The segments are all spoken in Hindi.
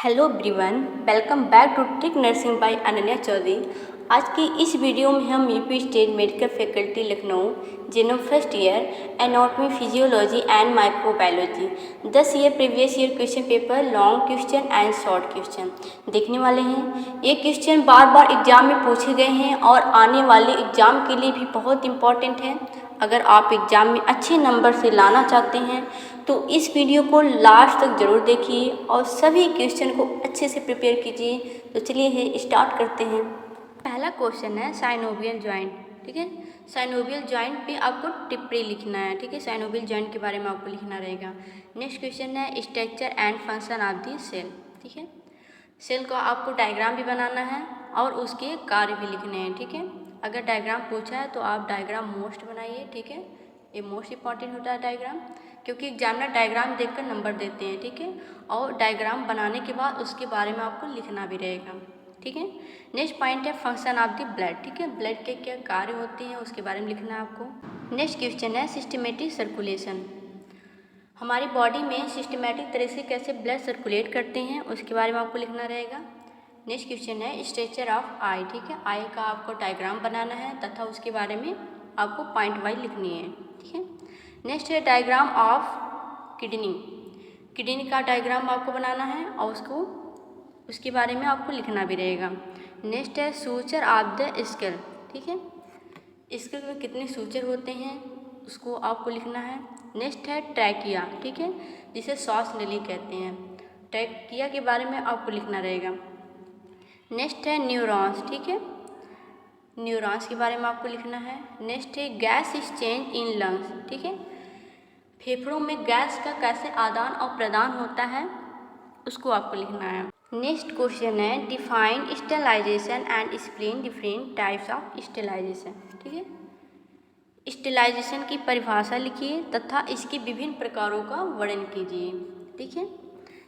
Hello everyone, welcome back to trick nursing by Ananya Chaudhary. आज की इस वीडियो में हम UP state medical faculty Lucknow जिन्हों first year anatomy physiology and microbiology 10 year previous year question paper long question and short question देखने वाले हैं। ये क्वेश्चन बार बार एग्जाम में पूछे गए हैं और आने वाले एग्जाम के लिए भी बहुत इम्पॉर्टेंट है। अगर आप एग्ज़ाम में अच्छे नंबर से लाना चाहते हैं तो इस वीडियो को लास्ट तक ज़रूर देखिए और सभी क्वेश्चन को अच्छे से प्रिपेयर कीजिए। तो चलिए स्टार्ट करते हैं। पहला क्वेश्चन है साइनोवियल जॉइंट। ठीक है, साइनोवियल जॉइंट पे आपको टिप्पणी लिखना है। ठीक है, साइनोवियल जॉइंट के बारे में आपको लिखना रहेगा। नेक्स्ट क्वेश्चन है structure and function of the cell. ठीक है, सेल का आपको डायग्राम भी बनाना है और उसके कार्य भी लिखने हैं। ठीक है, अगर डायग्राम पूछा है तो आप डायग्राम मोस्ट बनाइए। ठीक है, ये मोस्ट इंपॉर्टेंट होता है डायग्राम, क्योंकि एग्जामिनर डायग्राम देखकर नंबर देते हैं। ठीक है, और डायग्राम बनाने के बाद उसके बारे में आपको लिखना भी रहेगा। ठीक है, नेक्स्ट पॉइंट है फंक्शन ऑफ द ब्लड। ठीक है, ब्लड के क्या कार्य होते हैं उसके बारे में लिखना है आपको। नेक्स्ट क्वेश्चन है सिस्टमेटिक सर्कुलेशन। हमारी बॉडी में सिस्टमेटिक तरह से कैसे ब्लड सर्कुलेट करते हैं उसके बारे में आपको लिखना रहेगा। नेक्स्ट क्वेश्चन है स्ट्रक्चर ऑफ आई। ठीक है, आई का आपको डायग्राम बनाना है तथा उसके बारे में आपको पॉइंट वाइज लिखनी है। ठीक है, नेक्स्ट है डायग्राम ऑफ किडनी। किडनी का डायग्राम आपको बनाना है और उसके बारे में आपको लिखना भी रहेगा। नेक्स्ट है सूचर ऑफ द स्कल। ठीक है, स्कल में कितने सूचर होते हैं उसको आपको लिखना है। नेक्स्ट है ट्रैकिया। ठीक है, जिसे श्वास नली कहते हैं। ट्रैकिया के बारे में आपको लिखना रहेगा। नेक्स्ट है न्यूरॉन्स। ठीक है, न्यूरॉन्स के बारे में आपको लिखना है। नेक्स्ट है गैस एक्सचेंज इन लंग्स। ठीक है, फेफड़ों में गैस का कैसे आदान और प्रदान होता है उसको आपको लिखना है। नेक्स्ट क्वेश्चन है define sterilisation and explain different types of sterilisation. ठीक है, स्टेलाइजेशन की परिभाषा लिखिए तथा इसके विभिन्न प्रकारों का वर्णन कीजिए। ठीक है,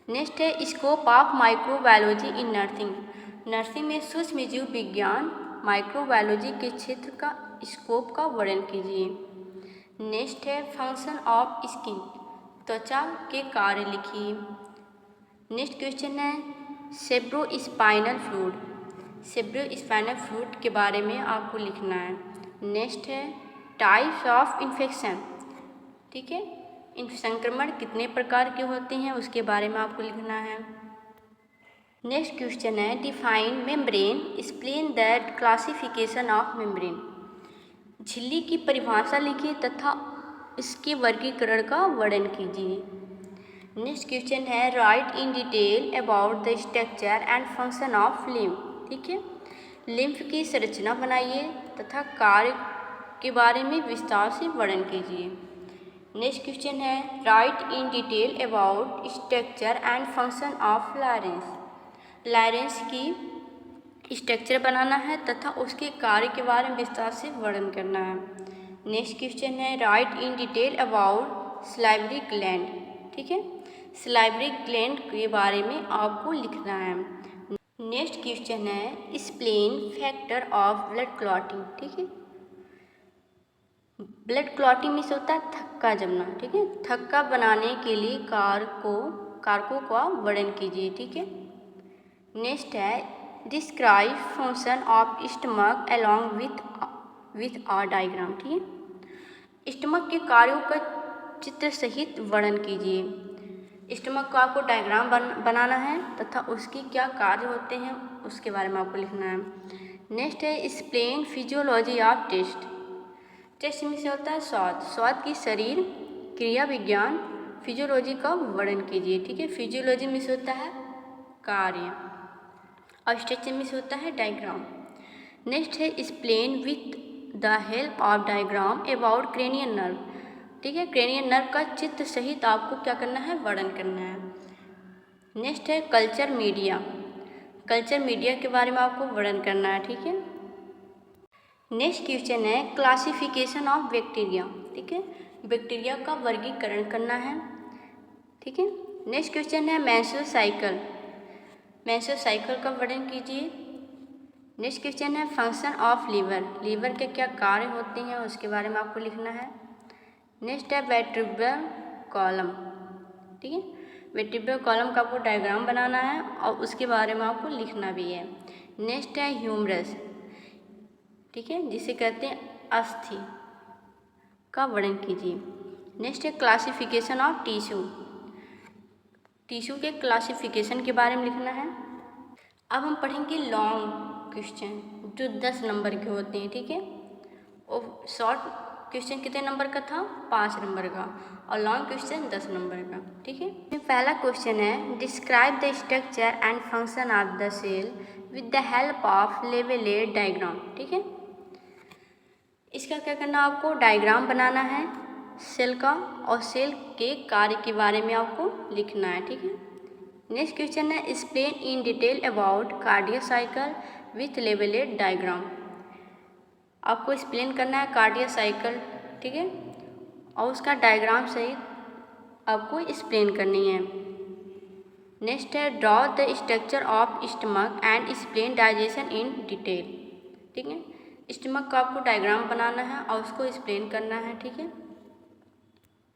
नेक्स्ट है scope of microbiology in nursing. Nursing में सूक्ष्म जीव विज्ञान माइक्रोबायोलॉजी के क्षेत्र का स्कोप का वर्णन कीजिए। नेक्स्ट है फंक्शन ऑफ स्किन, त्वचा के कार्य लिखिए। नेक्स्ट क्वेश्चन है सेब्रोस्पाइनल फ्लूइड। सेब्रोस्पाइनल फ्लूइड के बारे में आपको लिखना है। नेक्स्ट है टाइप्स ऑफ इन्फेक्शन। ठीक है, संक्रमण कितने प्रकार के होते हैं उसके बारे में आपको लिखना है। नेक्स्ट क्वेश्चन है define membrane, explain that classification of membrane. झिल्ली की परिभाषा लिखिए तथा इसके वर्गीकरण का वर्णन कीजिए। नेक्स्ट क्वेश्चन है right in detail about the structure and function of lymph. ठीक है, लिम्फ की संरचना बनाइए तथा कार्य के बारे में विस्तार से वर्णन कीजिए। नेक्स्ट क्वेश्चन है right in detail about structure and function of Lawrence. Lawrence की स्ट्रक्चर बनाना है तथा उसके कार्य के बारे में विस्तार से वर्णन करना है। नेक्स्ट क्वेश्चन है right in detail about salivary gland. ठीक है, सलाइवरी ग्लैंड के बारे में आपको लिखना है। नेक्स्ट क्वेश्चन है explain factor of blood clotting. ठीक है, ब्लड क्लॉटिंग मीन्स होता है थक्का जमना। ठीक है, थक्का बनाने के लिए कारकों का वर्णन कीजिए। ठीक है, नेक्स्ट है describe function of stomach along with a diagram. ठीक है, स्टमक के कार्यों का चित्र सहित वर्णन कीजिए। स्टमक का आपको डायग्राम बनाना है तथा उसकी क्या कार्य होते हैं उसके बारे में आपको लिखना है। नेक्स्ट है explain physiology of taste. Taste में से होता है स्वाद, स्वाद की शरीर क्रिया विज्ञान। फिजियोलॉजी का वर्णन कीजिए। ठीक है, फिजियोलॉजी में से होता है कार्य और स्ट्रक्चर में से होता है डायग्राम। नेक्स्ट है explain with the help of diagram about cranial nerve. ठीक है, क्रेनियल नर्व का चित्र सहित आपको क्या करना है, वर्णन करना है। नेक्स्ट है कल्चर मीडिया। कल्चर मीडिया के बारे में आपको वर्णन करना है। ठीक है, नेक्स्ट क्वेश्चन है क्लासिफिकेशन ऑफ बैक्टीरिया। ठीक है, बैक्टीरिया का वर्गीकरण करना है। ठीक है, नेक्स्ट क्वेश्चन है मेंस्ट्रुअल साइकिल। मेंस्ट्रुअल साइकिल का वर्णन कीजिए। नेक्स्ट क्वेश्चन है फंक्शन ऑफ लीवर। लीवर के क्या कार्य होते हैं उसके बारे में आपको लिखना है। नेक्स्ट है वर्टेब्रल कॉलम। ठीक है, वर्टिब्रल कॉलम का आपको डायग्राम बनाना है और उसके बारे में आपको लिखना भी है। नेक्स्ट है ह्यूमरस, ठीक है, जिसे कहते हैं अस्थि, का वर्णन कीजिए। नेक्स्ट है क्लासिफिकेशन ऑफ टिश्यू, टिश्यू के क्लासिफिकेशन के बारे में लिखना है। अब हम पढ़ेंगे लॉन्ग क्वेश्चन जो 10 नंबर के होते हैं, ठीक है। और शॉर्ट क्वेश्चन कितने नंबर का था? 5 नंबर का, और लॉन्ग क्वेश्चन 10 नंबर का, ठीक है। पहला क्वेश्चन है describe the structure and function of the cell with the help of labelled diagram, ठीक है। इसका क्या करना, आपको डायग्राम बनाना है सेल का और सेल के कार्य के बारे में आपको लिखना है, ठीक है। नेक्स्ट क्वेश्चन है explain in detail about cardiac cycle with labelled diagram, आपको एक्सप्लेन करना है कार्डियक साइकिल, ठीक है, और उसका डायग्राम सहित आपको एक्सप्लेन करनी है। नेक्स्ट है draw the structure of stomach and explain digestion in detail, ठीक है। स्टमक का आपको डायग्राम बनाना है और उसको एक्सप्लेन करना है, ठीक है।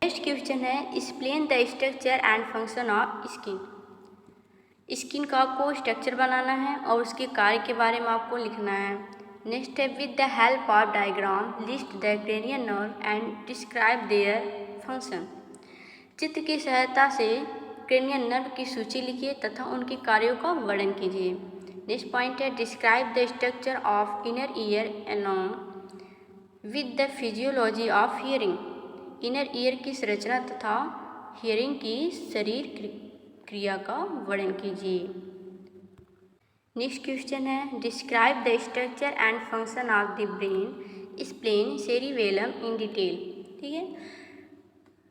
नेक्स्ट क्वेश्चन है explain the structure and function of skin, skin का आपको स्ट्रक्चर बनाना है और उसके कार्य के बारे में आपको लिखना है। नेक्स्ट है with the help of diagram list the cranial nerve and describe their function, चित्र की सहायता से क्रेनियल नर्व की सूची लिखिए तथा उनके कार्यों का वर्णन कीजिए। नेक्स्ट पॉइंट है describe the structure of inner ear along with the physiology of hearing, inner ear की संरचना तथा हियरिंग की शरीर क्रिया का वर्णन कीजिए। नेक्स्ट क्वेश्चन है describe the structure and function of the brain explain cerebellum in detail, ठीक है।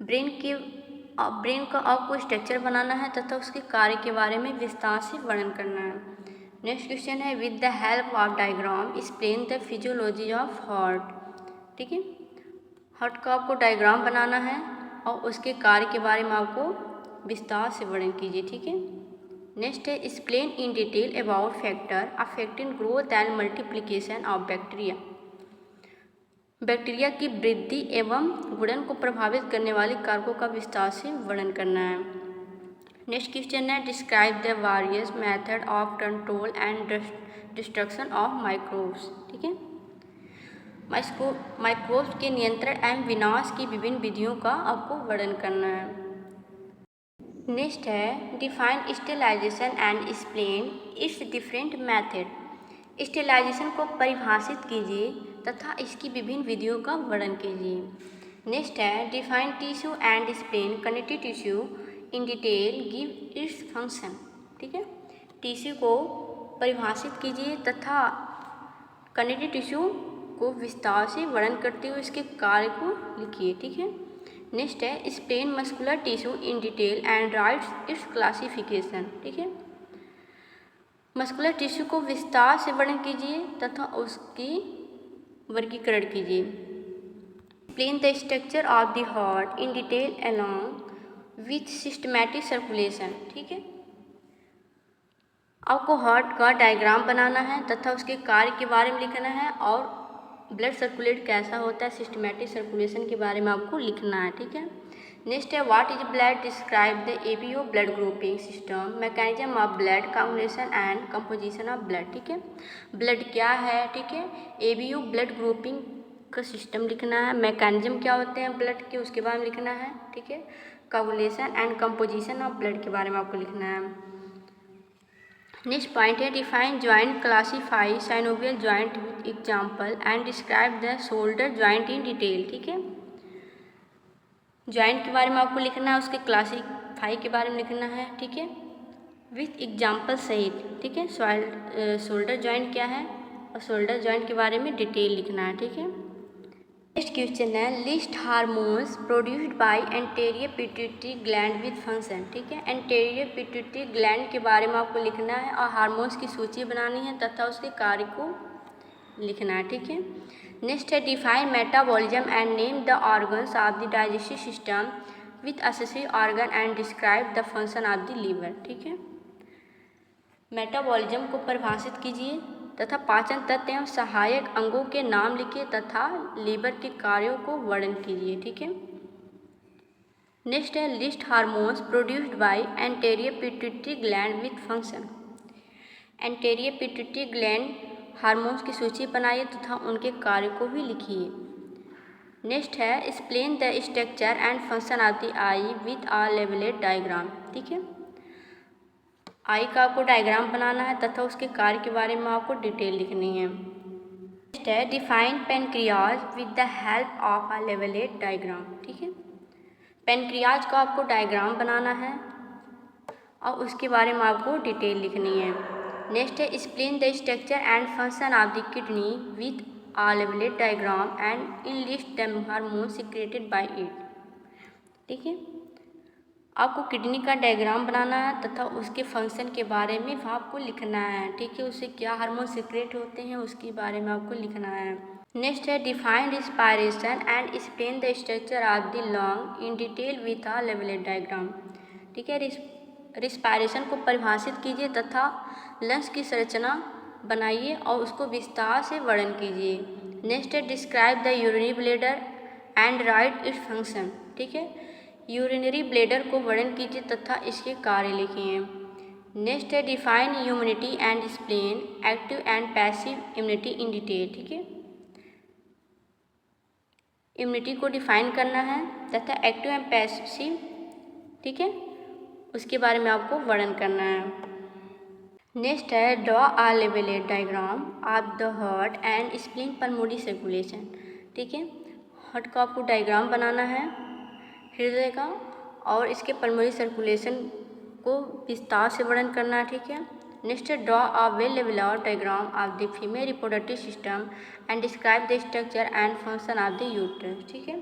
ब्रेन का आपको स्ट्रक्चर बनाना है तथा उसके कार्य के बारे में विस्तार से वर्णन करना है। नेक्स्ट क्वेश्चन है with the help of diagram explain the physiology of heart, ठीक है। हार्ट का आपको डायग्राम बनाना है और उसके कार्य के बारे में आपको विस्तार से वर्णन कीजिए, ठीक है। नेक्स्ट है explain in detail about factor affecting growth and multiplication of bacteria, bacteria की वृद्धि एवं गुणन को प्रभावित करने वाले कारकों का विस्तार से वर्णन करना है। नेक्स्ट क्वेश्चन है describe the various method of control and destruction of microbes, ठीक है। माइक्रोब्स के नियंत्रण एवं विनाश की विभिन्न विधियों का आपको वर्णन करना है। नेक्स्ट है define sterilisation and explain it's different method, sterilisation को परिभाषित कीजिए तथा इसकी विभिन्न विधियों का वर्णन कीजिए। नेक्स्ट है define tissue and explain connective tissue in detail give its function, ठीक है। टिश्यू को परिभाषित कीजिए तथा कनेक्टिव टिश्यू को विस्तार से वर्णन करते हुए इसके कार्य को लिखिए, ठीक है। नेक्स्ट है explain muscular tissue in detail and right it's classification, ठीक है। मस्कुलर टिश्यू को विस्तार से वर्णन कीजिए तथा उसकी वर्गीकरण कीजिए। Explain the structure of the heart in detail along with systematic circulation, ठीक है। आपको हार्ट का डायग्राम बनाना है तथा उसके कार्य के बारे में लिखना है और ब्लड सर्कुलेट कैसा होता है सिस्टमैटिक सर्कुलेशन के बारे में आपको लिखना है, ठीक है। नेक्स्ट है what is blood describe the ABO blood grouping system mechanism of blood coagulation and composition of blood, ठीक है। ब्लड क्या है, ठीक है, एबीओ ब्लड ग्रुपिंग का सिस्टम लिखना है, मैकेनिज्म क्या होते हैं ब्लड के उसके बारे में लिखना है, ठीक है। काउंटेशन एंड कंपोजिशन ऑफ ब्लड के बारे में आपको लिखना है। नेक्स्ट पॉइंट है define joint classify synovial joint with example and describe the shoulder joint in detail, ठीक है। जॉइंट के बारे में आपको लिखना है, उसके क्लासीफाई के बारे में लिखना है, ठीक है, विथ एग्जाम्पल सहित, ठीक है। शोल्डर जॉइंट क्या है और शोल्डर जॉइंट के बारे में डिटेल लिखना है, ठीक है। नेक्स्ट क्वेश्चन है list hormones produced by anterior pituitary gland with function, ठीक है। एंटीरियर पिट्यूटरी ग्लैंड के बारे में आपको लिखना है और हार्मोन्स की सूची बनानी है तथा उसके कार्य को लिखना है, ठीक है। नेक्स्ट है define metabolism and name the organs of the digestive system with accessory organ and describe the function of the liver, ठीक है। मेटाबॉलिज्म को परिभाषित कीजिए तथा पाचन तत्व एवं सहायक अंगों के नाम लिखिए तथा लीवर के कार्यों को वर्णन कीजिए, ठीक है। नेक्स्ट है list hormones produced by anterior pituitary gland with function. Anterior pituitary gland hormones की सूची बनाइए तथा उनके कार्य को भी लिखिए। नेक्स्ट है explain the structure and function of the eye with a labelled diagram. ठीक है, आई का आपको डायग्राम बनाना है तथा उसके कार्य के बारे में आपको डिटेल लिखनी है। नेक्स्ट है define pancreas with the help of a labelled diagram. ठीक है, पेनक्रियाज का आपको डायग्राम बनाना है और उसके बारे में आपको डिटेल लिखनी है। नेक्स्ट है explain the structure and function of the kidney with a labelled diagram and enlist the hormone secreted by it. ठीक है, आपको किडनी का डायग्राम बनाना है तथा उसके फंक्शन के बारे में आपको लिखना है। ठीक है, उससे क्या हार्मोन सिक्रेट होते हैं उसके बारे में आपको लिखना है। नेक्स्ट है define respiration and explain the structure of the lung in detail with a labelled diagram. ठीक है, रिस्पायरेशन को परिभाषित कीजिए तथा लंग्स की संरचना बनाइए और उसको विस्तार से वर्णन कीजिए। नेक्स्ट है describe the urinary bladder and right its function. ठीक है, यूरिनरी ब्लैडर को वर्णन कीजिए तथा इसके कार्य लिखिए। नेक्स्ट है define immunity and explain active and passive immunity in detail. ठीक है, इम्यूनिटी को डिफाइन करना है तथा एक्टिव एंड पैसिव, ठीक है, उसके बारे में आपको वर्णन करना है। नेक्स्ट है draw a labelled diagram of the heart and explain pulmonary circulation. ठीक है, हार्ट का आपको डायग्राम बनाना है हृदय का और इसके पल्मोनरी सर्कुलेशन को विस्तार से वर्णन करना है। ठीक है, नेक्स्ट है draw a well labelled diagram of the female reproductive system and describe the structure and function of the uterus. ठीक है,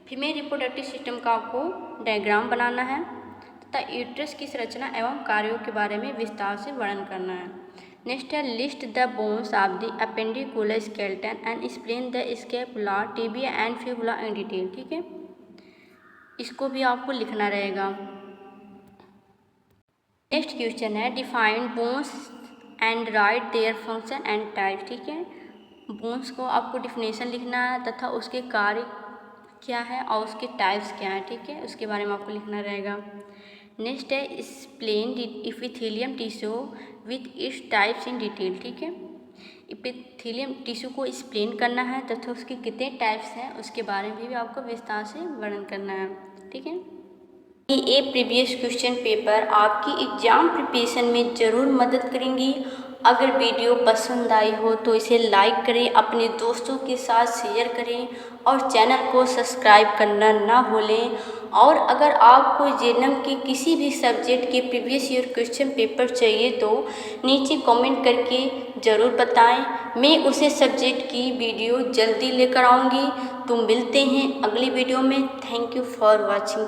फीमेल रिप्रोडक्टिव सिस्टम का आपको डायग्राम बनाना है तथा यूट्रस की संरचना एवं कार्यों के बारे में विस्तार से वर्णन करना है। नेक्स्ट है list the bones of the appendicular skeleton and explain the scapula tibia and fibula in detail. ठीक है, इसको भी आपको लिखना रहेगा। नेक्स्ट क्वेश्चन है define bones and right their function and type. ठीक है, बोन्स को आपको डिफिनेशन लिखना है तथा उसके कार्य क्या है और उसके टाइप्स क्या है। ठीक है, उसके बारे में आपको लिखना रहेगा। नेक्स्ट है explain epithelium tissue with its types in detail. ठीक है, इपिथेलियम टिश्यू को एक्सप्लेन करना है तथा उसके कितने टाइप्स हैं उसके बारे में भी आपको विस्तार से वर्णन करना है। ठीक है, ये प्रीवियस क्वेश्चन पेपर आपकी एग्जाम प्रिपरेशन में ज़रूर मदद करेंगी। अगर वीडियो पसंद आई हो तो इसे लाइक करें, अपने दोस्तों के साथ शेयर करें और चैनल को सब्सक्राइब करना ना भूलें। और अगर आपको जेएनएम के किसी भी सब्जेक्ट के प्रीवियस ईयर क्वेश्चन पेपर चाहिए तो नीचे कमेंट करके ज़रूर बताएं, मैं उसे सब्जेक्ट की वीडियो जल्दी लेकर आऊँगी। तो मिलते हैं अगली वीडियो में। Thank you for watching.